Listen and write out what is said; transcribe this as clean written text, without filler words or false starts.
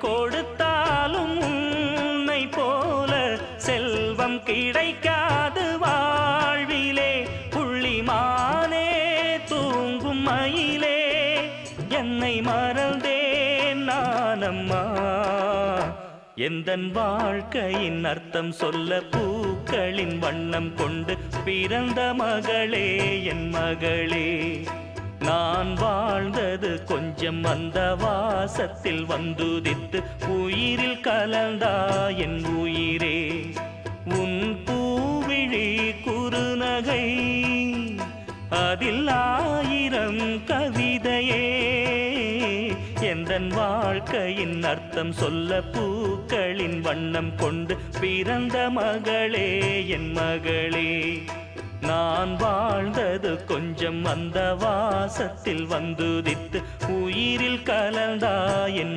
கொடுத்தாலும் உன்னை போல செல்வம் கிடைக்காது வாழ்விலே. புள்ளிமானே தூங்கும் மயிலே என்னை மறந்தேன் நானம்மா. எந்தன் வாழ்க்கையின் அர்த்தம் சொல்ல பூக்களின் வண்ணம் கொண்டு பிறந்த மகளே என் மகளே. நான் வாழ்ந்தது கொஞ்சம் அந்த வாசத்தில் வந்துதித்து உயிரில் கலந்தா என் உயிரே. உன் பூவிழி குறுநகை அதில் 1000 கவிதையே. எந்தன் வாழ்க்கையின் அர்த்தம் சொல்ல பூக்களின் வண்ணம் கொண்டு பிறந்த மகளே என் மகளே. நான் வாழ்ந்தது கொஞ்சம் அந்த வாசத்தில் வந்துதித்து உயிரில் கலந்தா என்